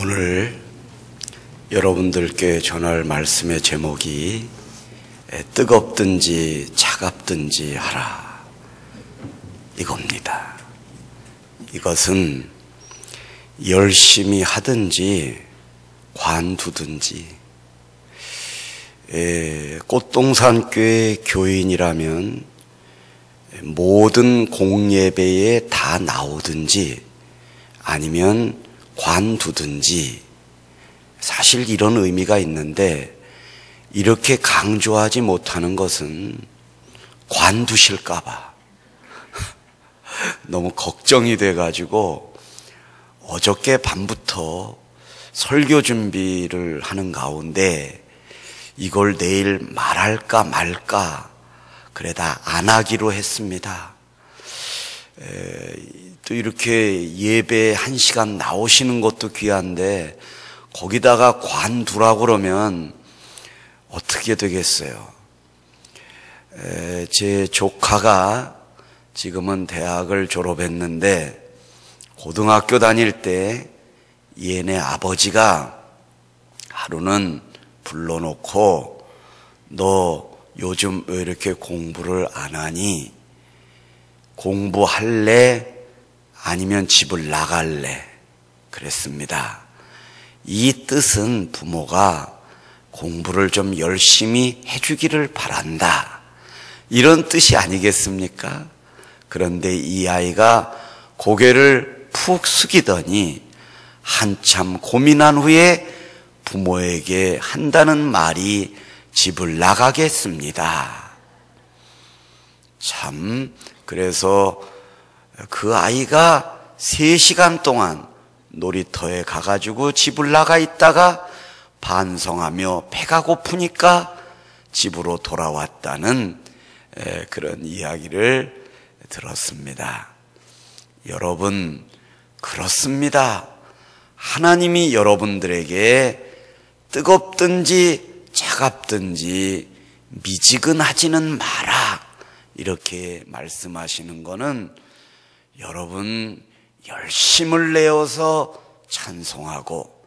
오늘 여러분들께 전할 말씀의 제목이 뜨겁든지 차갑든지 하라, 이겁니다. 이것은 열심히 하든지 관두든지, 꽃동산교회 교인이라면 모든 공예배에 다 나오든지 아니면 관두든지, 사실 이런 의미가 있는데 이렇게 강조하지 못하는 것은 관두실까봐 너무 걱정이 돼가지고 어저께 밤부터 설교 준비를 하는 가운데 이걸 내일 말할까 말까 그래다 안 하기로 했습니다. 또 이렇게 예배 1시간 나오시는 것도 귀한데 거기다가 관두라고 그러면 어떻게 되겠어요? 제 조카가 지금은 대학을 졸업했는데 고등학교 다닐 때 얘네 아버지가 하루는 불러놓고 너 요즘 왜 이렇게 공부를 안 하니? 공부할래? 아니면 집을 나갈래? 그랬습니다. 이 뜻은 부모가 공부를 좀 열심히 해주기를 바란다, 이런 뜻이 아니겠습니까? 그런데 이 아이가 고개를 푹 숙이더니 한참 고민한 후에 부모에게 한다는 말이 집을 나가겠습니다. 참, 그래서 그 아이가 3시간 동안 놀이터에 가가지고 집을 나가 있다가 반성하며 배가 고프니까 집으로 돌아왔다는 그런 이야기를 들었습니다. 여러분, 그렇습니다. 하나님이 여러분들에게 뜨겁든지 차갑든지 미지근하지는 마라, 이렇게 말씀하시는 거는 여러분 열심을 내어서 찬송하고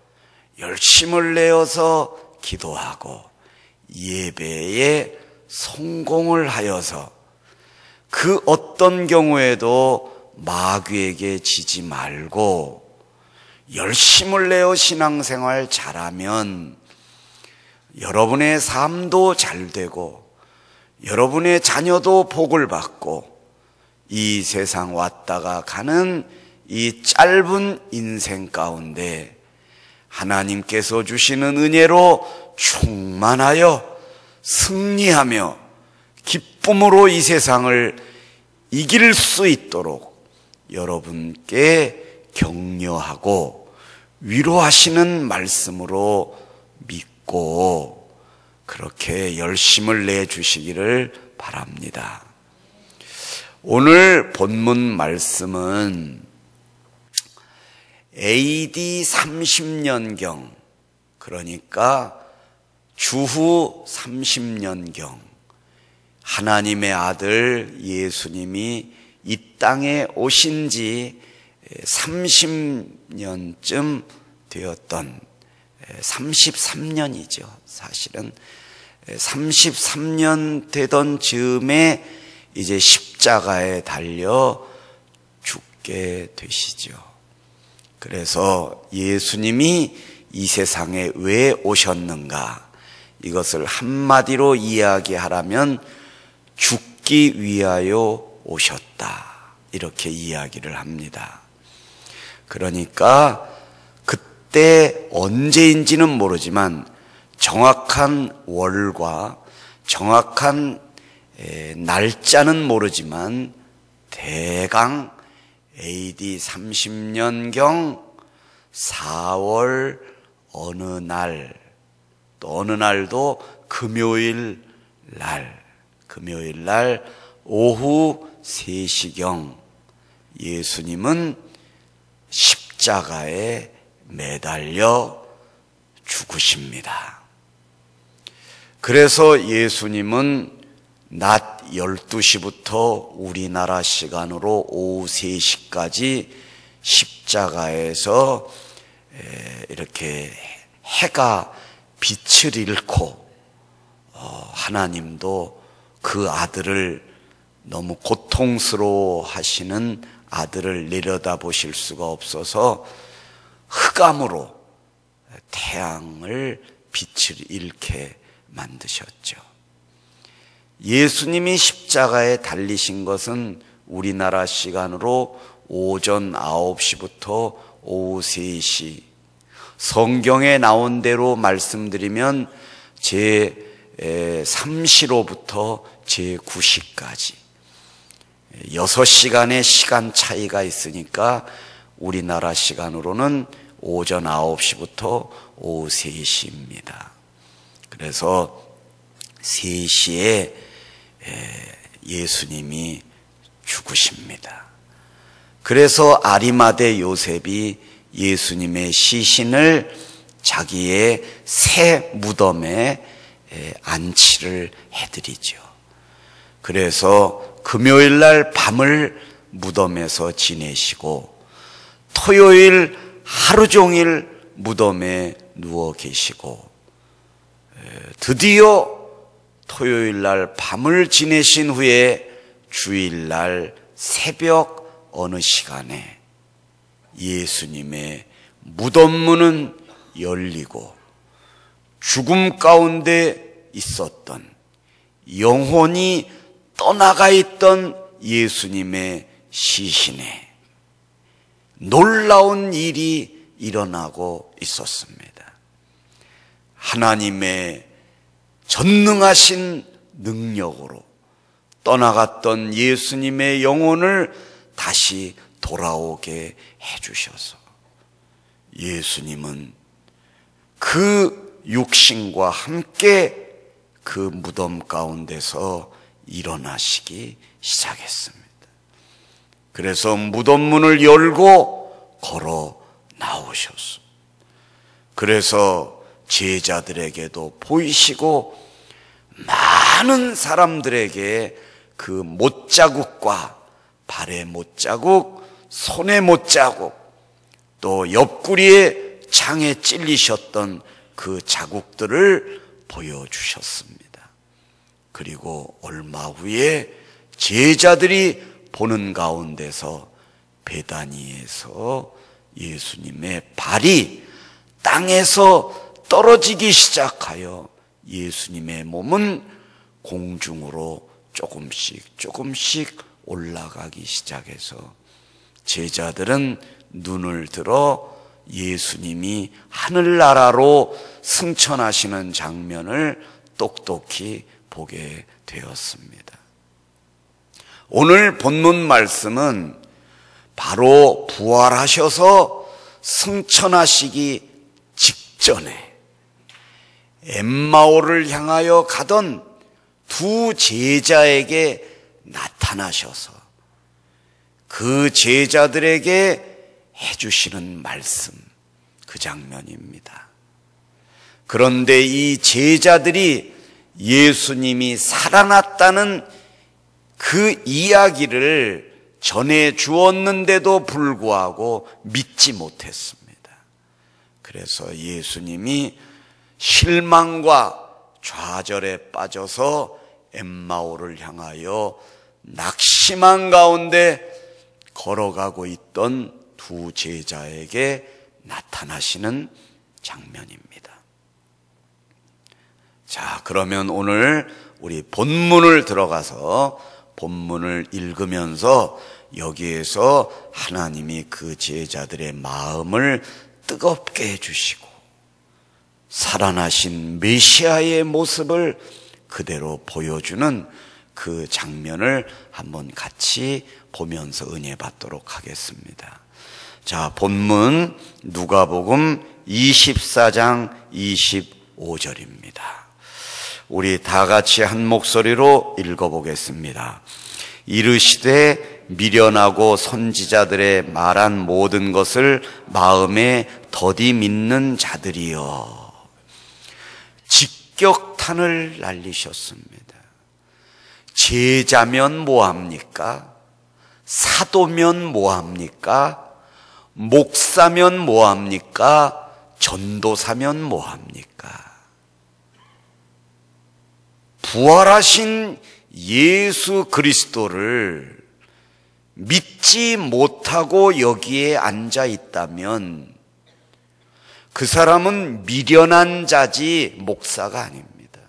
열심을 내어서 기도하고 예배에 성공을 하여서 그 어떤 경우에도 마귀에게 지지 말고 열심을 내어 신앙생활 잘하면 여러분의 삶도 잘 되고 여러분의 자녀도 복을 받고 이 세상 왔다가 가는 이 짧은 인생 가운데 하나님께서 주시는 은혜로 충만하여 승리하며 기쁨으로 이 세상을 이길 수 있도록 여러분께 격려하고 위로하시는 말씀으로 믿고 그렇게 열심을 내주시기를 바랍니다. 오늘 본문 말씀은 AD 30년경, 그러니까 주후 30년경 하나님의 아들 예수님이 이 땅에 오신 지 30년쯤 되었던, 33년이죠. 사실은 33년 되던 즈음에 이제 십자가에 달려 죽게 되시죠. 그래서 예수님이 이 세상에 왜 오셨는가, 이것을 한마디로 이야기하라면 죽기 위하여 오셨다, 이렇게 이야기를 합니다. 그러니까 그때 언제인지는 모르지만 정확한 월과 정확한 날짜는 모르지만 대강 AD 30년경 4월 어느 날, 또 어느 날도 금요일 날 오후 3시경 예수님은 십자가에 매달려 죽으십니다. 그래서 예수님은 낮 12시부터 우리나라 시간으로 오후 3시까지 십자가에서 이렇게 해가 빛을 잃고 하나님도 그 아들을 너무 고통스러워 하시는 아들을 내려다보실 수가 없어서 흑암으로 태양을 빛을 잃게 만드셨죠. 예수님이 십자가에 달리신 것은 우리나라 시간으로 오전 9시부터 오후 3시, 성경에 나온 대로 말씀드리면 제3시로부터 제9시까지 6시간의 시간 차이가 있으니까 우리나라 시간으로는 오전 9시부터 오후 3시입니다. 그래서 3시에 예수님이 죽으십니다. 그래서 아리마대 요셉이 예수님의 시신을 자기의 새 무덤에 안치를 해드리죠. 그래서 금요일 날 밤을 무덤에서 지내시고 토요일 하루 종일 무덤에 누워 계시고 드디어 토요일 날 밤을 지내신 후에 주일 날 새벽 어느 시간에 예수님의 무덤 문은 열리고 죽음 가운데 있었던 영혼이 떠나가 있던 예수님의 시신에 놀라운 일이 일어나고 있었습니다. 하나님의 전능하신 능력으로 떠나갔던 예수님의 영혼을 다시 돌아오게 해주셔서 예수님은 그 육신과 함께 그 무덤 가운데서 일어나시기 시작했습니다. 그래서 무덤 문을 열고 걸어 나오셨습니다. 그래서 제자들에게도 보이시고 많은 사람들에게 그 못자국과 발의 못자국, 손의 못자국, 또 옆구리에 창에 찔리셨던 그 자국들을 보여주셨습니다. 그리고 얼마 후에 제자들이 보는 가운데서 베다니에서 예수님의 발이 땅에서 떨어지기 시작하여 예수님의 몸은 공중으로 조금씩 올라가기 시작해서 제자들은 눈을 들어 예수님이 하늘나라로 승천하시는 장면을 똑똑히 보게 되었습니다. 오늘 본문 말씀은 바로 부활하셔서 승천하시기 직전에 엠마오를 향하여 가던 두 제자에게 나타나셔서 그 제자들에게 해주시는 말씀, 그 장면입니다. 그런데 이 제자들이 예수님이 살아났다는 그 이야기를 전해 주었는데도 불구하고 믿지 못했습니다. 그래서 예수님이 실망과 좌절에 빠져서 엠마오를 향하여 낙심한 가운데 걸어가고 있던 두 제자에게 나타나시는 장면입니다. 자, 그러면 오늘 우리 본문을 들어가서 본문을 읽으면서 여기에서 하나님이 그 제자들의 마음을 뜨겁게 해주시고 살아나신 메시아의 모습을 그대로 보여주는 그 장면을 한번 같이 보면서 은혜 받도록 하겠습니다. 자, 본문 누가복음 24장 25절입니다. 우리 다 같이 한 목소리로 읽어보겠습니다. 이르시되 미련하고 선지자들의 말한 모든 것을 마음에 더디 믿는 자들이여. 직격탄을 날리셨습니다. 제자면 뭐합니까? 사도면 뭐합니까? 목사면 뭐합니까? 전도사면 뭐합니까? 부활하신 예수 그리스도를 믿지 못하고 여기에 앉아 있다면 그 사람은 미련한 자지 목사가 아닙니다.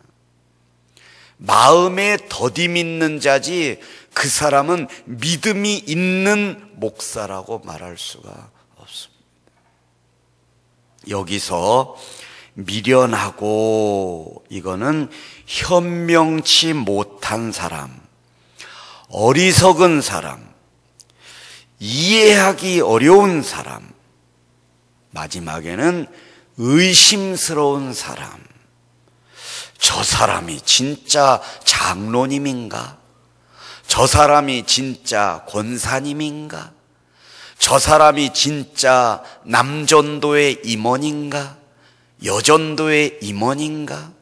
마음에 더디 믿는 자지 그 사람은 믿음이 있는 목사라고 말할 수가 없습니다. 여기서 미련하고 이거는 현명치 못한 사람, 어리석은 사람, 이해하기 어려운 사람, 마지막에는 의심스러운 사람. 저 사람이 진짜 장로님인가? 저 사람이 진짜 권사님인가? 저 사람이 진짜 남전도의 임원인가? 여전도의 임원인가?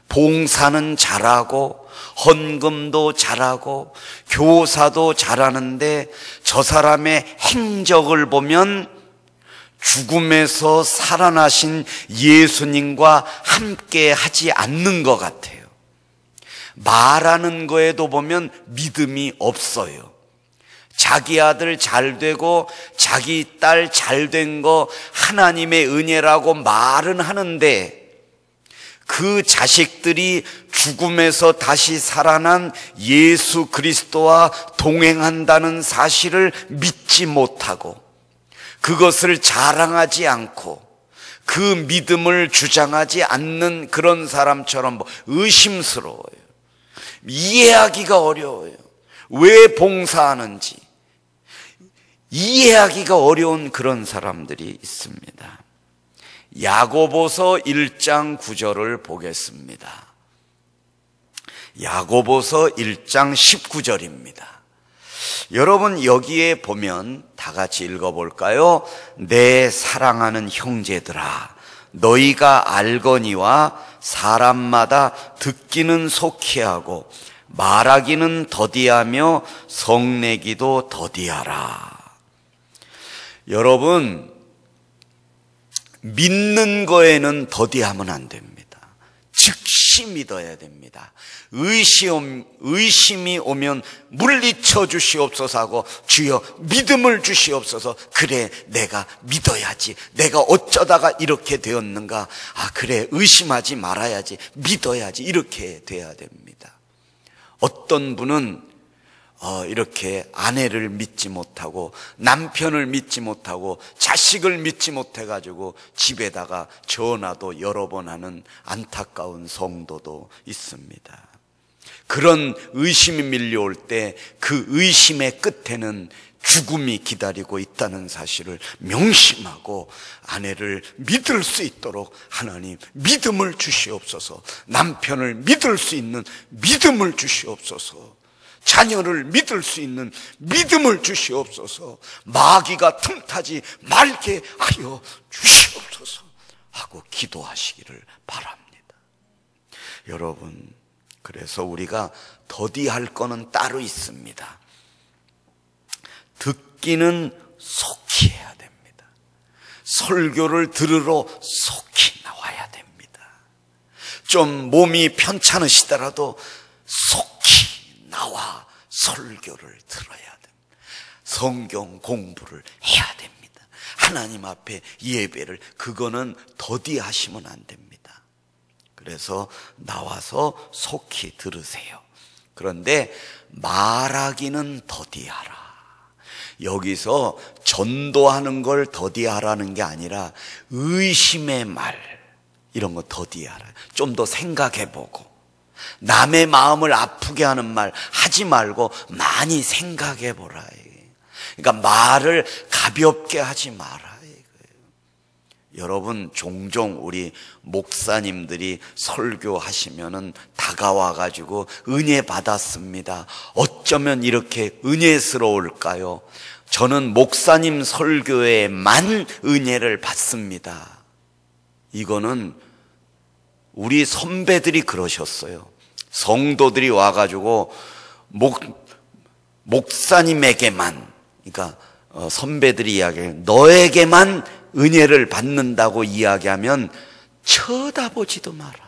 봉사는 잘하고 헌금도 잘하고 교사도 잘하는데 저 사람의 행적을 보면 죽음에서 살아나신 예수님과 함께 하지 않는 것 같아요. 말하는 거에도 보면 믿음이 없어요. 자기 아들 잘 되고 자기 딸 잘 된 거 하나님의 은혜라고 말은 하는데 그 자식들이 죽음에서 다시 살아난 예수 그리스도와 동행한다는 사실을 믿지 못하고 그것을 자랑하지 않고 그 믿음을 주장하지 않는 그런 사람처럼 의심스러워요. 이해하기가 어려워요. 왜 봉사하는지 이해하기가 어려운 그런 사람들이 있습니다. 야고보서 1장 9절을 보겠습니다. 야고보서 1장 19절입니다. 여러분 여기에 보면 다 같이 읽어볼까요? 내 사랑하는 형제들아 너희가 알거니와 사람마다 듣기는 속히 하고 말하기는 더디하며 성내기도 더디하라. 여러분 믿는 거에는 더디하면 안 됩니다. 즉시 믿어야 됩니다. 의심이 오면 물리쳐 주시옵소서 하고 주여 믿음을 주시옵소서. 그래 내가 믿어야지. 내가 어쩌다가 이렇게 되었는가. 아 그래 의심하지 말아야지. 믿어야지. 이렇게 돼야 됩니다. 어떤 분은 이렇게 아내를 믿지 못하고 남편을 믿지 못하고 자식을 믿지 못해가지고 집에다가 전화도 여러 번 하는 안타까운 성도도 있습니다. 그런 의심이 밀려올 때 그 의심의 끝에는 죽음이 기다리고 있다는 사실을 명심하고 아내를 믿을 수 있도록 하나님 믿음을 주시옵소서. 남편을 믿을 수 있는 믿음을 주시옵소서. 자녀를 믿을 수 있는 믿음을 주시옵소서. 마귀가 틈타지 말게 하여 주시옵소서 하고 기도하시기를 바랍니다. 여러분 그래서 우리가 더디할 거는 따로 있습니다. 듣기는 속히 해야 됩니다. 설교를 들으러 속히 나와야 됩니다. 좀 몸이 편찮으시더라도 속히 나와 설교를 들어야 됩니다. 성경 공부를 해야 됩니다. 하나님 앞에 예배를 그거는 더디하시면 안 됩니다. 그래서 나와서 속히 들으세요. 그런데 말하기는 더디하라. 여기서 전도하는 걸 더디하라는 게 아니라 의심의 말 이런 거 더디하라. 좀 더 생각해보고 남의 마음을 아프게 하는 말 하지 말고 많이 생각해보라. 그러니까 말을 가볍게 하지 마라. 여러분 종종 우리 목사님들이 설교하시면은 다가와가지고 은혜 받았습니다. 어쩌면 이렇게 은혜스러울까요? 저는 목사님 설교에만 은혜를 받습니다. 이거는 우리 선배들이 그러셨어요. 성도들이 와가지고 목사님에게만, 그러니까 선배들이 이야기해요. 너에게만 은혜를 받는다고 이야기하면 쳐다보지도 마라.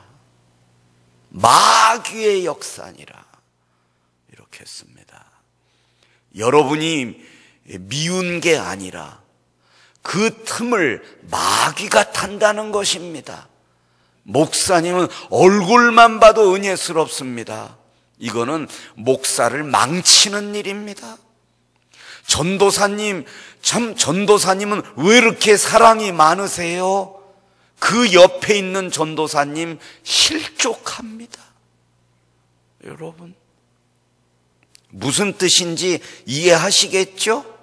마귀의 역사니라. 이렇게 했습니다. 여러분이 미운 게 아니라 그 틈을 마귀가 탄다는 것입니다. 목사님은 얼굴만 봐도 은혜스럽습니다. 이거는 목사를 망치는 일입니다. 전도사님, 참 전도사님은 왜 이렇게 사랑이 많으세요? 그 옆에 있는 전도사님 실족합니다. 여러분, 무슨 뜻인지 이해하시겠죠?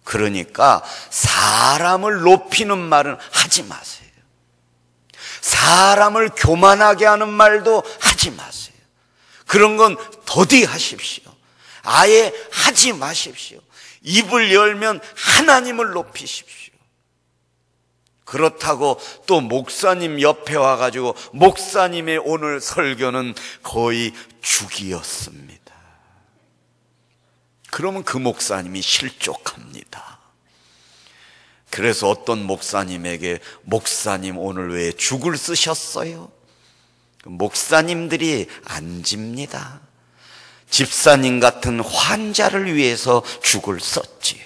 그러니까 사람을 높이는 말은 하지 마세요. 사람을 교만하게 하는 말도 하지 마세요. 그런 건 더디하십시오. 아예 하지 마십시오. 입을 열면 하나님을 높이십시오. 그렇다고 또 목사님 옆에 와가지고 목사님의 오늘 설교는 거의 죽이었습니다. 그러면 그 목사님이 실족합니다. 그래서 어떤 목사님에게 목사님 오늘 왜 죽을 쓰셨어요? 목사님들이 안 집니다. 집사님 같은 환자를 위해서 죽을 썼지요.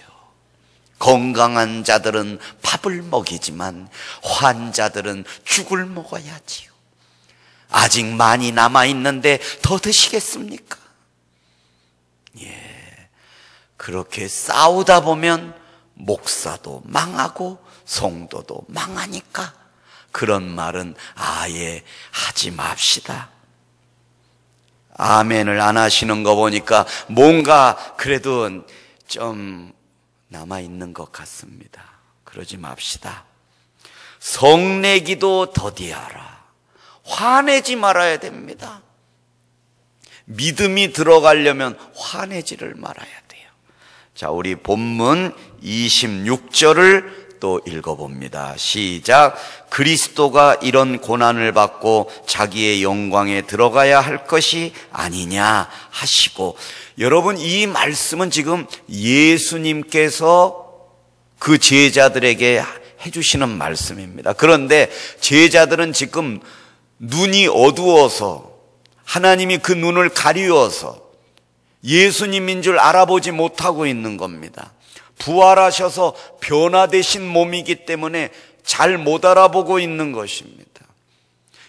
건강한 자들은 밥을 먹이지만 환자들은 죽을 먹어야지요. 아직 많이 남아있는데 더 드시겠습니까? 그렇게 싸우다 보면 목사도 망하고 성도도 망하니까 그런 말은 아예 하지 맙시다. 아멘을 안 하시는 거 보니까 뭔가 그래도 좀 남아있는 것 같습니다. 그러지 맙시다. 성내기도 더디하라. 화내지 말아야 됩니다. 믿음이 들어가려면 화내지를 말아야 돼요. 자, 우리 본문 26절을 또 읽어봅니다. 시작. 그리스도가 이런 고난을 받고 자기의 영광에 들어가야 할 것이 아니냐 하시고, 여러분 이 말씀은 지금 예수님께서 그 제자들에게 해주시는 말씀입니다. 그런데 제자들은 지금 눈이 어두워서, 하나님이 그 눈을 가리워서 예수님인 줄 알아보지 못하고 있는 겁니다. 부활하셔서 변화되신 몸이기 때문에 잘 못 알아보고 있는 것입니다.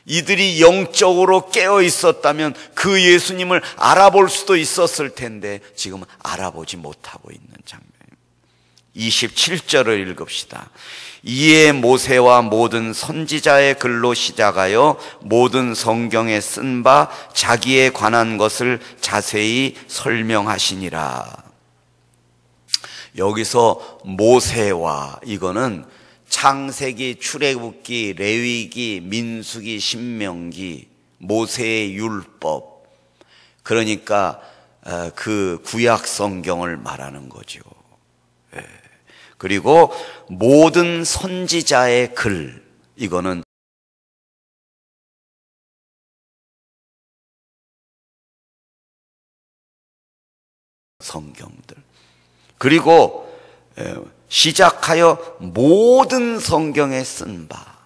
이들이 영적으로 깨어 있었다면 그 예수님을 알아볼 수도 있었을 텐데 지금 알아보지 못하고 있는 장면입니다. 27절을 읽읍시다. 이에 모세와 모든 선지자의 글로 시작하여 모든 성경에 쓴 바 자기에 관한 것을 자세히 설명하시니라. 여기서 모세와, 이거는 창세기, 출애굽기, 레위기, 민수기, 신명기, 모세의 율법, 그러니까 그 구약 성경을 말하는 거죠. 그리고 모든 선지자의 글, 이거는 성경들, 그리고 시작하여 모든 성경에 쓴 바.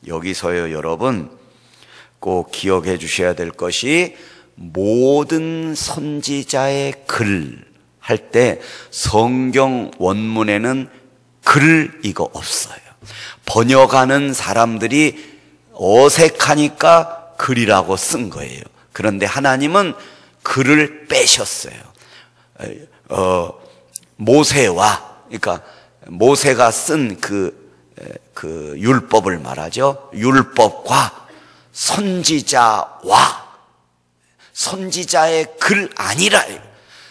여기서요, 여러분 꼭 기억해 주셔야 될 것이 모든 선지자의 글 할 때 성경 원문에는 글 이거 없어요. 번역하는 사람들이 어색하니까 글이라고 쓴 거예요. 그런데 하나님은 글을 빼셨어요. 모세와, 그러니까 모세가 쓴 그 율법을 말하죠. 율법과 선지자와, 선지자의 글 아니라,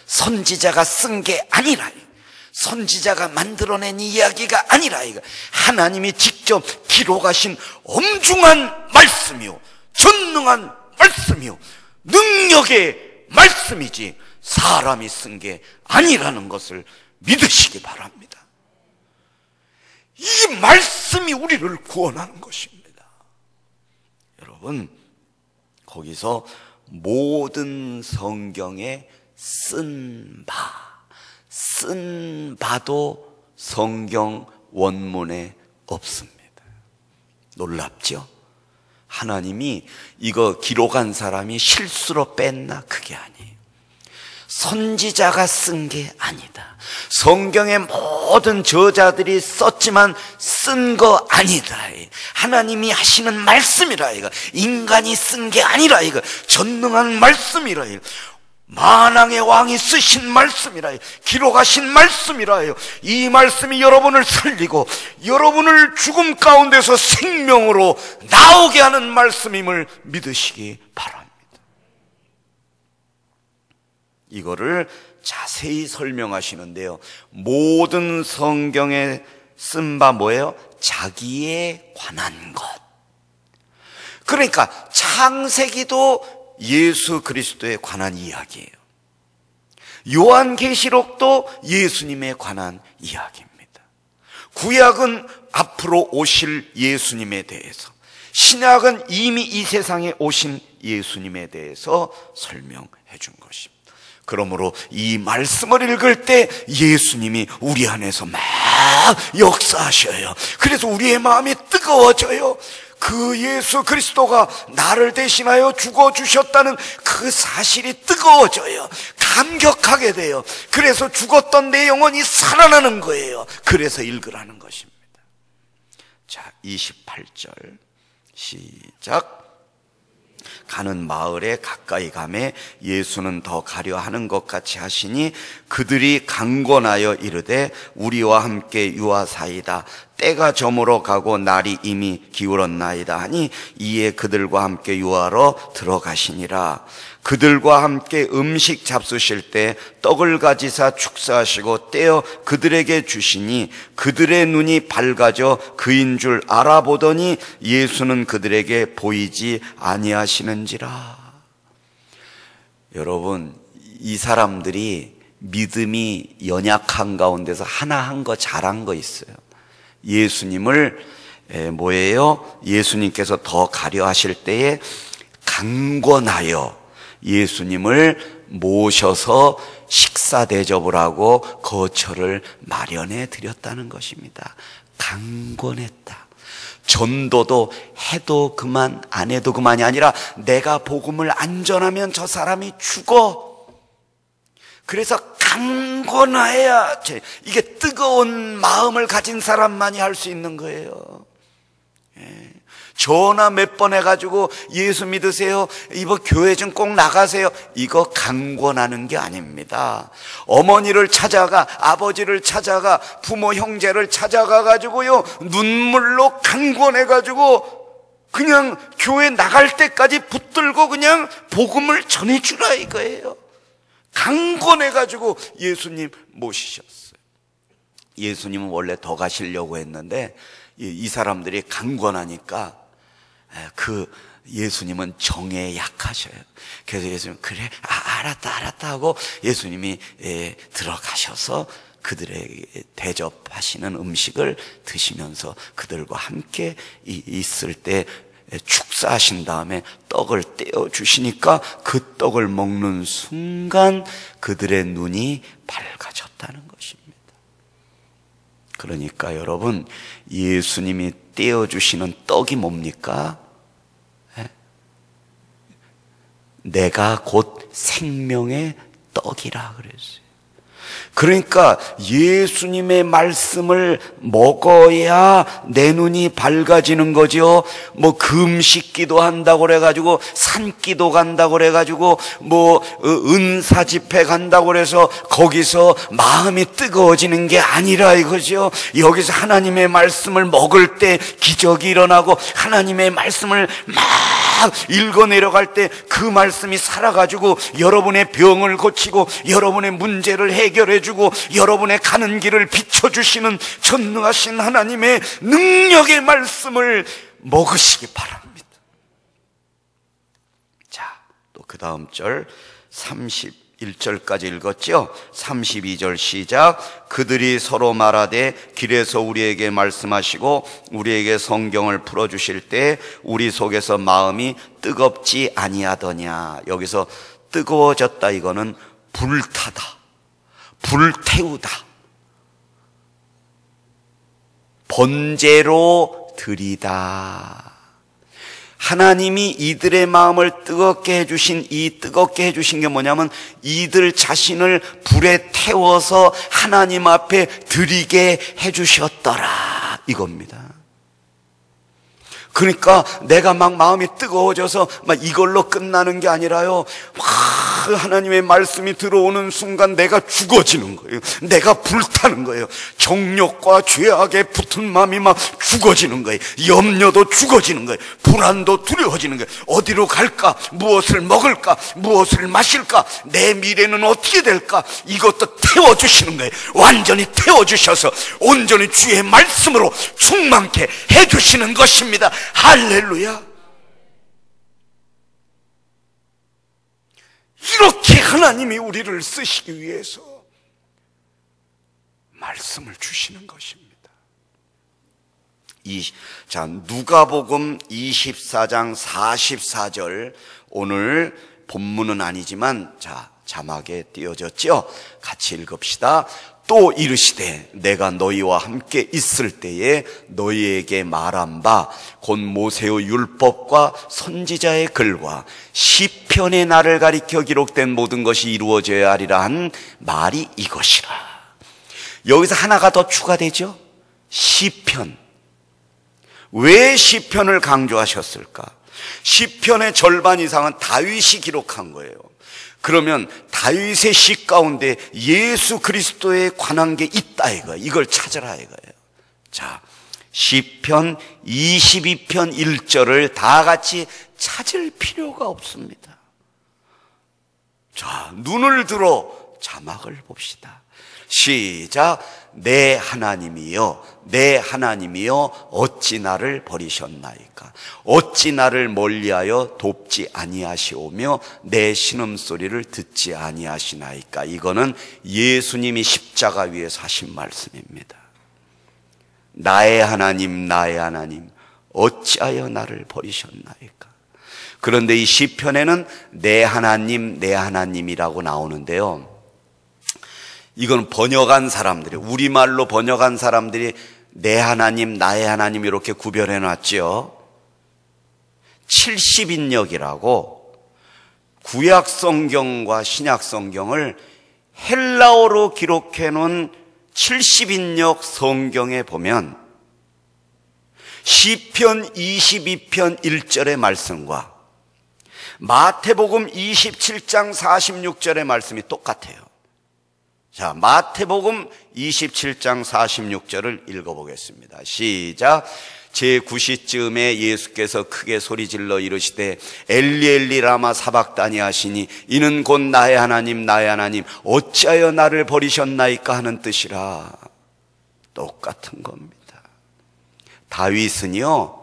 선지자가 쓴 게 아니라, 선지자가 만들어낸 이야기가 아니라, 이거 하나님이 직접 기록하신 엄중한 말씀이요, 전능한 말씀이요, 능력의 말씀이지 사람이 쓴 게 아니라는 것을 믿으시기 바랍니다. 이 말씀이 우리를 구원하는 것입니다. 여러분, 거기서 모든 성경에 쓴 바도 성경 원문에 없습니다. 놀랍죠? 하나님이 이거 기록한 사람이 실수로 뺐나? 그게 아니에요. 선지자가 쓴 게 아니다. 성경의 모든 저자들이 썼지만 쓴 거 아니다. 하나님이 하시는 말씀이라 이거. 인간이 쓴 게 아니라 이거. 전능한 말씀이라 이거. 만왕의 왕이 쓰신 말씀이라, 기록하신 말씀이라. 이 말씀이 여러분을 살리고 여러분을 죽음 가운데서 생명으로 나오게 하는 말씀임을 믿으시기 바랍니다. 이거를 자세히 설명하시는데요, 모든 성경에 쓴 바 뭐예요? 자기에 관한 것. 그러니까 창세기도 예수 그리스도에 관한 이야기예요. 요한계시록도 예수님에 관한 이야기입니다. 구약은 앞으로 오실 예수님에 대해서, 신약은 이미 이 세상에 오신 예수님에 대해서 설명해 준 것입니다. 그러므로 이 말씀을 읽을 때 예수님이 우리 안에서 막 역사하셔요. 그래서 우리의 마음이 뜨거워져요. 그 예수 그리스도가 나를 대신하여 죽어주셨다는 그 사실이 뜨거워져요. 감격하게 돼요. 그래서 죽었던 내 영혼이 살아나는 거예요. 그래서 읽으라는 것입니다. 자, 28절 시작. 가는 마을에 가까이 가매 예수는 더 가려 하는 것 같이 하시니 그들이 강권하여 이르되 우리와 함께 유하사이다. 때가 저물어 가고 날이 이미 기울었나이다 하니 이에 그들과 함께 유하러 들어가시니라. 그들과 함께 음식 잡수실 때 떡을 가지사 축사하시고 떼어 그들에게 주시니 그들의 눈이 밝아져 그인 줄 알아보더니 예수는 그들에게 보이지 아니하시는지라. 여러분, 이 사람들이 믿음이 연약한 가운데서 하나 한 거 잘한 거 있어요. 예수님을 뭐예요? 예수님께서 더 가려 하실 때에 강권하여 예수님을 모셔서 식사 대접을 하고 거처를 마련해 드렸다는 것입니다. 강권했다. 전도도 해도 그만 안 해도 그만이 아니라 내가 복음을 안 전하면 저 사람이 죽어. 그래서 강권해야, 이게 뜨거운 마음을 가진 사람만이 할 수 있는 거예요. 전화 몇 번 해가지고 예수 믿으세요, 이거 교회 좀 꼭 나가세요, 이거 강권하는 게 아닙니다. 어머니를 찾아가, 아버지를 찾아가, 부모 형제를 찾아가가지고요 눈물로 강권해가지고 그냥 교회 나갈 때까지 붙들고 그냥 복음을 전해주라 이거예요. 강권해가지고 예수님 모시셨어요. 예수님은 원래 더 가시려고 했는데 이 사람들이 강권하니까 그 예수님은 정에 약하셔요. 그래서 예수님 그래 알았다 하고 예수님이 들어가셔서 그들에게 대접하시는 음식을 드시면서 그들과 함께 있을 때 축사하신 다음에 떡을 떼어 주시니까 그 떡을 먹는 순간 그들의 눈이 밝아졌다는 것입니다. 그러니까 여러분, 예수님이 떼어 주시는 떡이 뭡니까? 내가 곧 생명의 떡이라 그랬어요. 그러니까 예수님의 말씀을 먹어야 내 눈이 밝아지는 거죠. 뭐 금식기도 한다고 그래가지고 산기도 간다고 그래가지고 뭐 은사 집회 간다고 그래서 거기서 마음이 뜨거워지는 게 아니라 이거죠. 여기서 하나님의 말씀을 먹을 때 기적이 일어나고 하나님의 말씀을 막 읽어 내려갈 때 그 말씀이 살아가지고 여러분의 병을 고치고 여러분의 문제를 해결해주고 여러분의 가는 길을 비춰주시는 전능하신 하나님의 능력의 말씀을 먹으시기 바랍니다. 자, 또 그 다음 절 31절까지 읽었죠? 32절 시작. 그들이 서로 말하되 길에서 우리에게 말씀하시고 우리에게 성경을 풀어주실 때 우리 속에서 마음이 뜨겁지 아니하더냐. 여기서 뜨거워졌다, 이거는 불타다, 불태우다. 번제로 드리다. 하나님이 이들의 마음을 뜨겁게 해주신 게 뭐냐면 이들 자신을 불에 태워서 하나님 앞에 드리게 해주셨더라 이겁니다. 그러니까 내가 막 마음이 뜨거워져서 막 이걸로 끝나는 게 아니라요, 하나님의 말씀이 들어오는 순간 내가 죽어지는 거예요. 내가 불타는 거예요. 정욕과 죄악에 붙은 마음이 막 죽어지는 거예요. 염려도 죽어지는 거예요. 불안도 두려워지는 거예요. 어디로 갈까? 무엇을 먹을까? 무엇을 마실까? 내 미래는 어떻게 될까? 이것도 태워주시는 거예요. 완전히 태워주셔서 온전히 주의 말씀으로 충만케 해주시는 것입니다. 할렐루야. 이렇게 하나님이 우리를 쓰시기 위해서 말씀을 주시는 것입니다. 자, 누가복음 24장 44절, 오늘 본문은 아니지만 자, 자막에 띄어졌죠? 같이 읽읍시다. 또 이르시되 내가 너희와 함께 있을 때에 너희에게 말한 바 곧 모세의 율법과 선지자의 글과 시편의 나를 가리켜 기록된 모든 것이 이루어져야 하리라 한 말이 이것이라. 여기서 하나가 더 추가되죠? 시편. 왜 시편을 강조하셨을까? 시편의 절반 이상은 다윗이 기록한 거예요. 그러면 다윗의 시 가운데 예수 그리스도에 관한 게 있다 이거예요. 이걸 찾으라 이거예요. 자, 시편 22편 1절을 다 같이 찾을 필요가 없습니다. 자, 눈을 들어 자막을 봅시다. 시작. 내 하나님이여, 내 하나님이여, 어찌 나를 버리셨나이까? 어찌 나를 멀리하여 돕지 아니하시오며 내 신음소리를 듣지 아니하시나이까? 이거는 예수님이 십자가 위에서 하신 말씀입니다. 나의 하나님, 나의 하나님, 어찌하여 나를 버리셨나이까? 그런데 이 시편에는 내 하나님, 내 하나님이라고 나오는데요, 이건 번역한 사람들이, 우리말로 번역한 사람들이 내 하나님, 나의 하나님 이렇게 구별해 놨죠. 70인역이라고 구약 성경과 신약 성경을 헬라어로 기록해 놓은 70인역 성경에 보면 시편 22편 1절의 말씀과 마태복음 27장 46절의 말씀이 똑같아요. 자, 마태복음 27장 46절을 읽어보겠습니다. 시작. 제9시쯤에 예수께서 크게 소리질러 이르시되 엘리 엘리 라마 사박다니 하시니 이는 곧 나의 하나님, 나의 하나님, 어찌하여 나를 버리셨나이까 하는 뜻이라. 똑같은 겁니다. 다윗은요,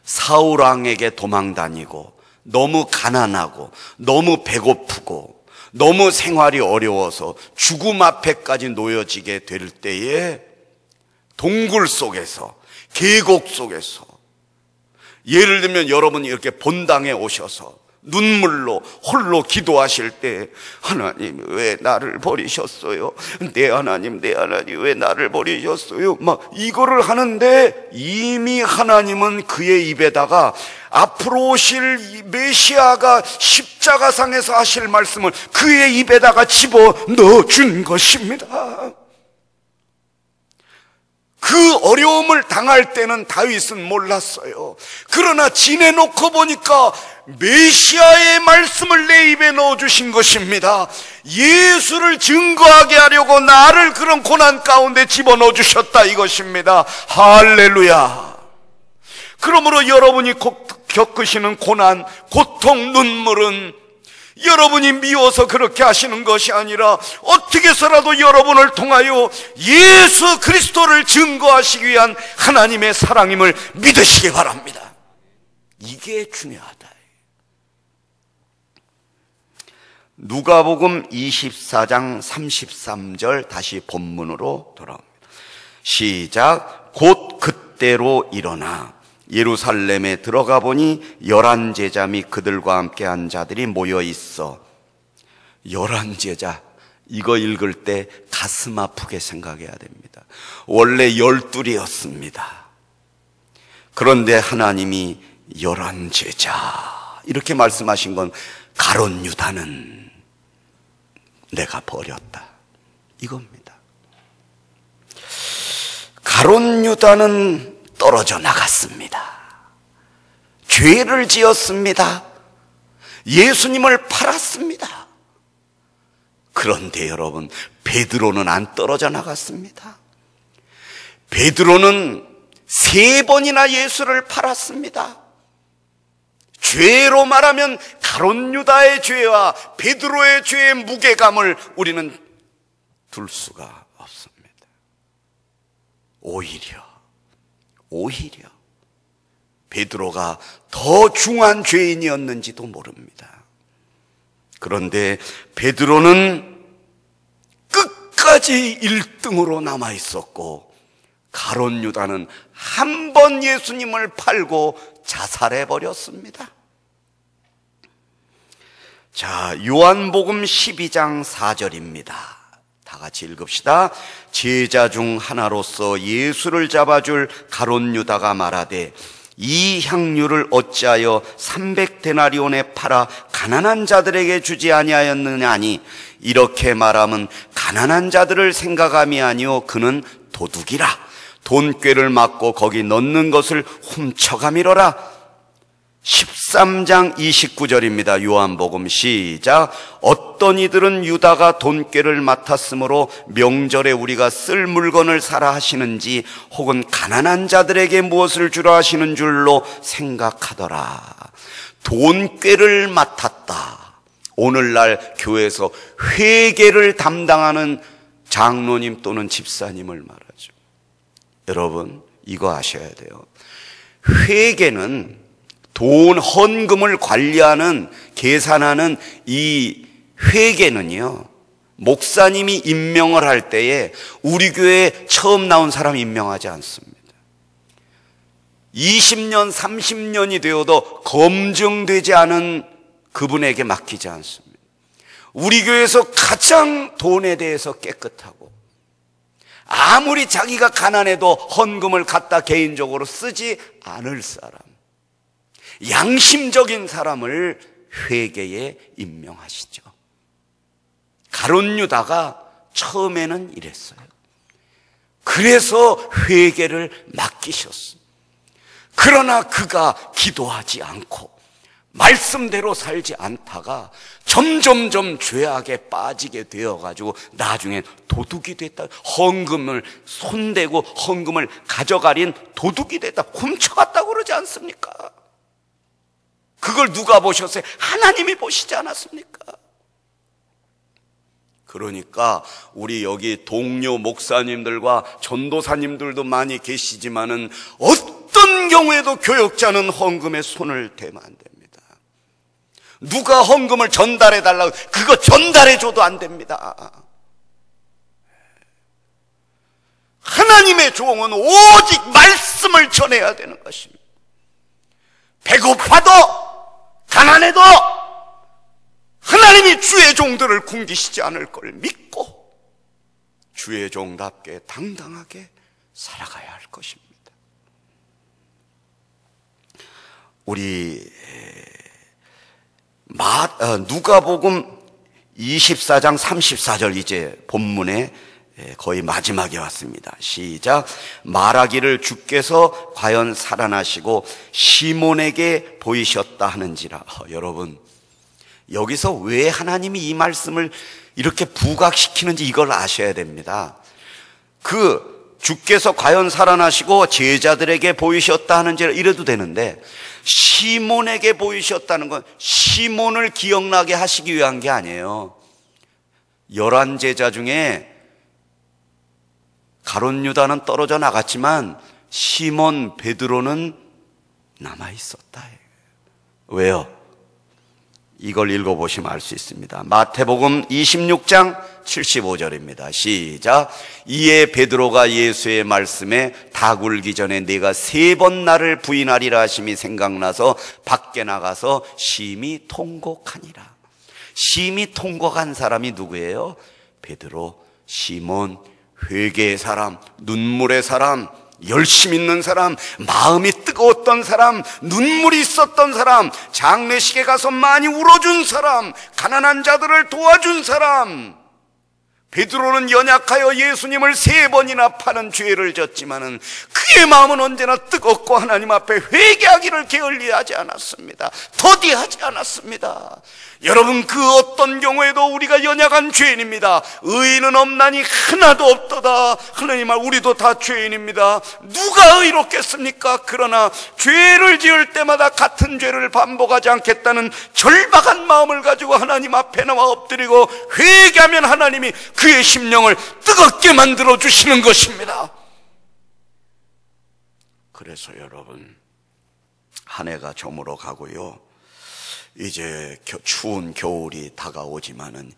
사울 왕에게 도망다니고 너무 가난하고 너무 배고프고 너무 생활이 어려워서 죽음 앞에까지 놓여지게 될 때에 동굴 속에서, 계곡 속에서, 예를 들면 여러분이 이렇게 본당에 오셔서 눈물로 홀로 기도하실 때 하나님 왜 나를 버리셨어요? 내 하나님, 내 하나님 왜 나를 버리셨어요? 막 이거를 하는데 이미 하나님은 그의 입에다가 앞으로 오실 메시아가 십자가상에서 하실 말씀을 그의 입에다가 집어넣어 준 것입니다. 그 어려움을 당할 때는 다윗은 몰랐어요. 그러나 지내놓고 보니까 메시아의 말씀을 내 입에 넣어주신 것입니다. 예수를 증거하게 하려고 나를 그런 고난 가운데 집어넣어 주셨다 이것입니다. 할렐루야. 그러므로 여러분이 겪으시는 고난, 고통, 눈물은 여러분이 미워서 그렇게 하시는 것이 아니라 어떻게 해서라도 여러분을 통하여 예수 그리스도를 증거하시기 위한 하나님의 사랑임을 믿으시기 바랍니다. 이게 중요하다. 누가복음 24장 33절 다시 본문으로 돌아옵니다. 시작. 곧 그때로 일어나 예루살렘에 들어가 보니 11제자 및 그들과 함께 한 자들이 모여 있어. 11제자, 이거 읽을 때 가슴 아프게 생각해야 됩니다. 원래 12이었습니다. 그런데 하나님이 11 제자 이렇게 말씀하신 건 가룟 유다는 내가 버렸다 이겁니다. 가룟 유다는 떨어져 나갔습니다. 죄를 지었습니다. 예수님을 팔았습니다. 그런데 여러분, 베드로는 안 떨어져 나갔습니다. 베드로는 3번이나 예수를 팔았습니다. 죄로 말하면 가룟 유다의 죄와 베드로의 죄의 무게감을 우리는 둘 수가 없습니다. 오히려 베드로가 더 중한 죄인이었는지도 모릅니다. 그런데 베드로는 끝까지 1등으로 남아 있었고 가룟 유다는 한 번 예수님을 팔고 자살해 버렸습니다. 자, 요한복음 12장 4절입니다. 다 같이 읽읍시다. 제자 중 하나로서 예수를 잡아줄 가룟 유다가 말하되 이 향유를 어찌하여 300데나리온에 팔아 가난한 자들에게 주지 아니하였느냐 하니 이렇게 말하면 가난한 자들을 생각함이 아니요 그는 도둑이라. 돈꾀를 맞고 거기 넣는 것을 훔쳐가미러라. 13장 29절입니다. 요한복음 시작. 어떤 이들은 유다가 돈꾀를 맡았으므로 명절에 우리가 쓸 물건을 사라 하시는지 혹은 가난한 자들에게 무엇을 주라 하시는 줄로 생각하더라. 돈꾀를 맡았다. 오늘날 교회에서 회계를 담당하는 장로님 또는 집사님을 말하죠. 여러분, 이거 아셔야 돼요. 회계는 돈, 헌금을 관리하는, 계산하는 이 회계는요, 목사님이 임명을 할 때에 우리 교회에 처음 나온 사람 임명하지 않습니다. 20년, 30년이 되어도 검증되지 않은 그분에게 맡기지 않습니다. 우리 교회에서 가장 돈에 대해서 깨끗하고 아무리 자기가 가난해도 헌금을 갖다 개인적으로 쓰지 않을 사람, 양심적인 사람을 회계에 임명하시죠. 가룟 유다가 처음에는 이랬어요. 그래서 회계를 맡기셨어요. 그러나 그가 기도하지 않고 말씀대로 살지 않다가 점점점 죄악에 빠지게 되어가지고 나중엔 도둑이 됐다. 헌금을 손대고 헌금을 가져가린 도둑이 됐다. 훔쳐갔다고 그러지 않습니까? 그걸 누가 보셨어요? 하나님이 보시지 않았습니까? 그러니까 우리 여기 동료 목사님들과 전도사님들도 많이 계시지만은 어떤 경우에도 교역자는 헌금에 손을 대면 안 됩니다. 누가 헌금을 전달해 달라고 그거 전달해 줘도 안 됩니다. 하나님의 종은 오직 말씀을 전해야 되는 것입니다. 배고파도 가난해도 하나님이 주의 종들을 굶기시지 않을 걸 믿고 주의 종답게 당당하게 살아가야 할 것입니다. 우리 누가복음 24장 34절 이제 본문에 거의 마지막에 왔습니다. 시작. 말하기를 주께서 과연 살아나시고 시몬에게 보이셨다 하는지라. 여러분, 여기서 왜 하나님이 이 말씀을 이렇게 부각시키는지 이걸 아셔야 됩니다. 주께서 과연 살아나시고 제자들에게 보이셨다 하는지라 이래도 되는데 시몬에게 보이셨다는 건 시몬을 기억나게 하시기 위한 게 아니에요. 11제자 중에 가룟 유다는 떨어져 나갔지만 시몬 베드로는 남아 있었다. 왜요? 이걸 읽어보시면 알 수 있습니다. 마태복음 26장 75절입니다. 시작. 이에 베드로가 예수의 말씀에 다 굴기 전에 네가 3번 나를 부인하리라 하심이 생각나서 밖에 나가서 심히 통곡하니라. 심히 통곡한 사람이 누구예요? 베드로, 시몬, 회개의 사람, 눈물의 사람, 열심 있는 사람, 마음이 뜨거웠던 사람, 눈물이 있었던 사람, 장례식에 가서 많이 울어준 사람, 가난한 자들을 도와준 사람. 베드로는 연약하여 예수님을 3번이나 파는 죄를 졌지만은 그의 마음은 언제나 뜨겁고 하나님 앞에 회개하기를 게을리하지 않았습니다. 더디하지 않았습니다. 여러분, 그 어떤 경우에도 우리가 연약한 죄인입니다. 의인은 없나니 하나도 없도다. 하나님 말, 우리도 다 죄인입니다. 누가 의롭겠습니까? 그러나 죄를 지을 때마다 같은 죄를 반복하지 않겠다는 절박한 마음을 가지고 하나님 앞에 나와 엎드리고 회개하면 하나님이 그의 심령을 뜨겁게 만들어 주시는 것입니다. 그래서 여러분, 한 해가 저물어 가고요, 이제 추운 겨울이 다가오지만은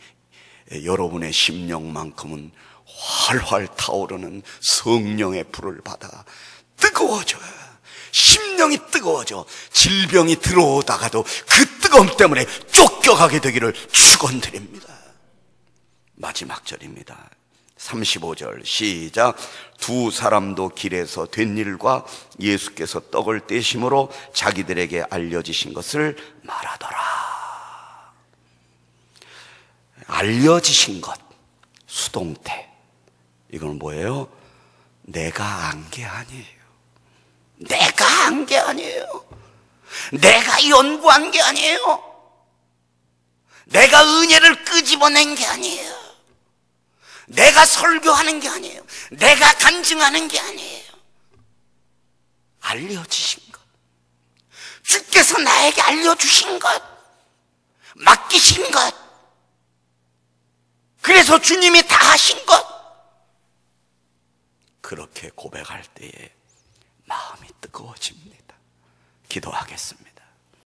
여러분의 심령만큼은 활활 타오르는 성령의 불을 받아 뜨거워져요. 심령이 뜨거워져 질병이 들어오다가도 그 뜨거움 때문에 쫓겨가게 되기를 축원드립니다. 마지막 절입니다. 35절 시작. 두 사람도 길에서 된 일과 예수께서 떡을 떼심으로 자기들에게 알려지신 것을 말하더라. 알려지신 것, 수동태. 이건 뭐예요? 내가 안 게 아니에요. 내가 한 게 아니에요. 내가 연구한 게 아니에요. 내가 은혜를 끄집어낸 게 아니에요. 내가 설교하는 게 아니에요. 내가 간증하는 게 아니에요. 알려주신 것, 주께서 나에게 알려주신 것, 맡기신 것, 그래서 주님이 다 하신 것. 그렇게 고백할 때에 마음이 뜨거워집니다. 기도하겠습니다.